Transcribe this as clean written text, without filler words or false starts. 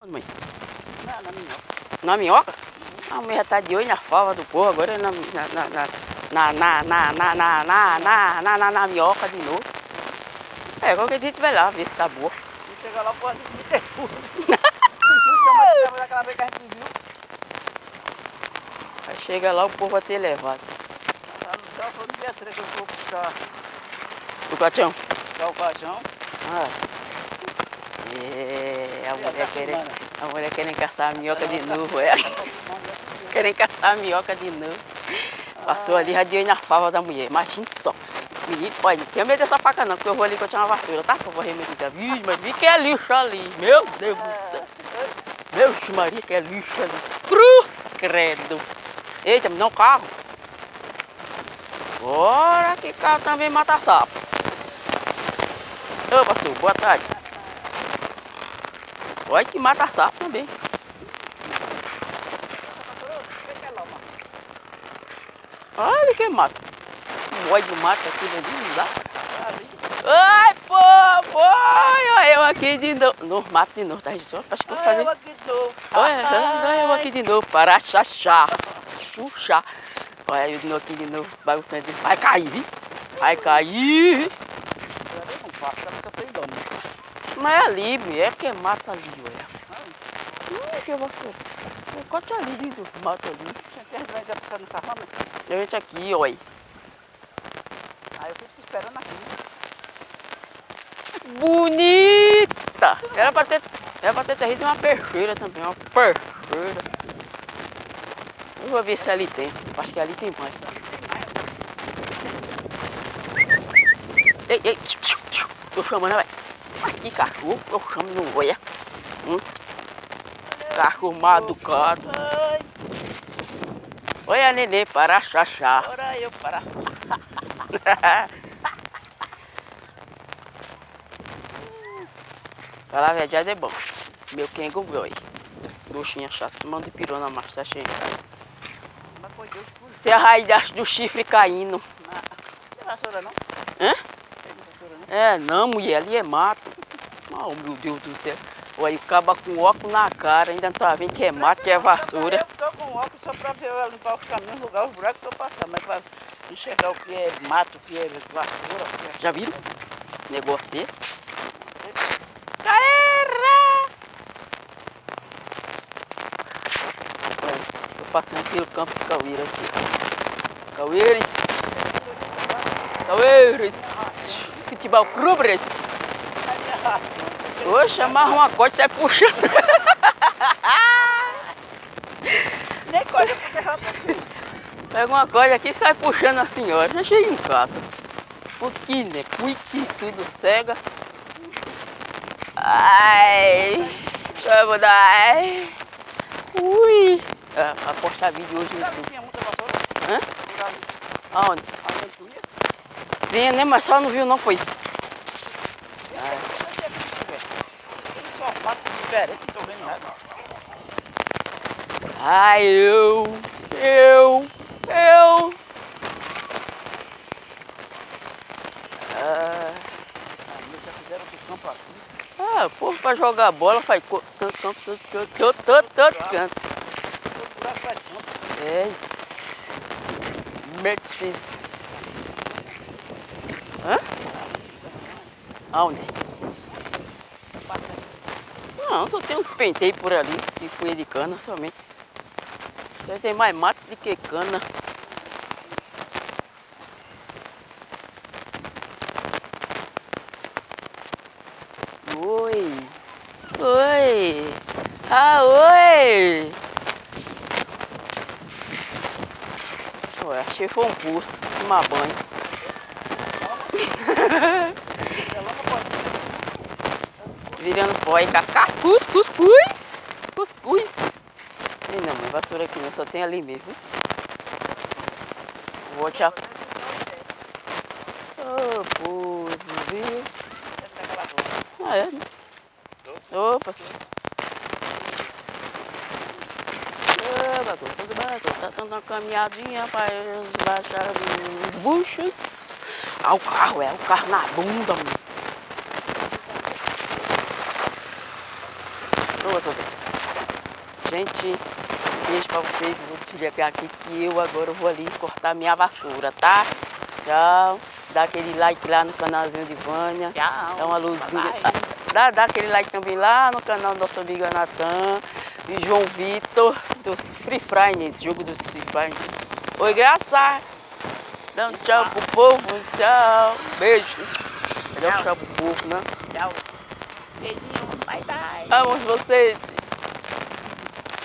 Mãe? Na minhoca. Na minhoca? A mulher já tá de olho na fava do povo, agora é na minhoca de novo. É, qualquer dia tiver lá, ver se tá boa. Se chegar lá, pode ter tudo. Aquela vez que a gente viu. Aí chega lá, o povo vai ter levado. Já foi no dia 3 que eu fui buscar O caixão? o caixão. Ah. É, a mulher querendo caçar a minhoca de novo, é. Querem caçar a minhoca de novo. Passou ali, já deu na fava da mulher. Imagina só. Menino, olha, não tenha medo dessa faca não, porque eu vou ali que eu tinha uma vassoura, tá? Eu vou remediar. Vixe, mas vi que é lixo ali. Meu Deus do céu. Meu Maria, que é lixo ali. Cruz, credo. Eita, me dá um carro. Bora que carro também mata sapo. Ô, pastor, boa tarde. Olha que mata sapo também. Olha que mata. Um ódio mata aqui dentro, não dá. Ai, pô, olha eu aqui de novo. Não, mato de novo, tá, gente? Acho que eu vou fazer. Eu aqui de novo. Olha eu aqui de novo, para xaxá. Xuxa. Olha eu aqui de novo, bagunçando. Vai cair, viu? Vai cair. Não passa, só tem dono. Mas é ali, é porque mata ali, olha. Que você. Corte ali dentro, mata ali. A gente vai já ficar nessa rama. A gente aqui, olha. Aí eu fico esperando aqui. Bonita! Era pra ter terrido uma peixeira também, uma peixeira. Eu vou ver se ali tem. Acho que ali tem mais. Ei, tô chamando, velho. Mas que cachorro, eu chamo não olha. Cachorro mal educado. Olha, neném, para xaxá. Ora eu para. Falar a verdade é bom. Meu quem aí. Doxinha chata, tomando de pirona, mas tá cheio em casa. Mas foi Deus que Se a raiz do chifre caindo. não tem vassoura não? Hã? Tem vassoura não? É, não, mulher, ali é mato. Oh, meu Deus do céu. Olha, o caba com óculos na cara, ainda não tá vendo que é mato, que é vassoura. Eu tô com óculos só pra ver limpar os caminhos, lugar os buracos que eu passar, mas pra enxergar o que é mato, o que é vassoura, o que é... Já viram? Negócio desse? Caera! Tô passando pelo campo de Cauíra aqui. Cauíras. Futebol Clubres. Oxe, amarra uma coisa e sai puxando. Nem coisa pra derrotar. Pega uma coisa aqui e sai puxando a senhora. Já cheguei em casa. Porque, né? Porque tudo cega. Ai, eu vou dar. Ui. A postar vídeo hoje no YouTube. Tinha muita vassoura? Hã? Aonde? Tinha, né? Mas só não viu, não foi. Só mato diferente, não tô vendo nada. Ai, eu. Já fizeram outro campo aqui. O povo pra jogar bola faz tanto canto. Todo buraco faz campo. É. Mertris. Hã? Aonde? Não, só tem uns penteios por ali e folha de cana somente. Já tem mais mato do que cana. Oi! Oi! Ué, achei que foi um curso, tomar banho. Virando pó e cuscuz. E não, mas vassoura aqui não, só tem ali mesmo. Vou te... Ô, povo, viu? Ah, é, né? Opa, tudo bem, tá dando uma caminhadinha para baixar os buchos. Ah, o carro na bunda, mano. Ô, Sozé. Gente, um beijo pra vocês. Vou desligar aqui que eu agora vou ali cortar minha vassoura, tá? Tchau. Dá aquele like lá no canalzinho de Vânia. Tchau. Dá uma luzinha. Bye. Dá aquele like também lá no canal do nosso amigo Natan e João Vitor dos Free Fry, esse jogo dos Free Fry. Oi, Graça. Dá um tchau pro povo. Tchau. Beijo. Dá um tchau pro povo, né? Tchau. Beijinho. Bye, bye. Amo vocês.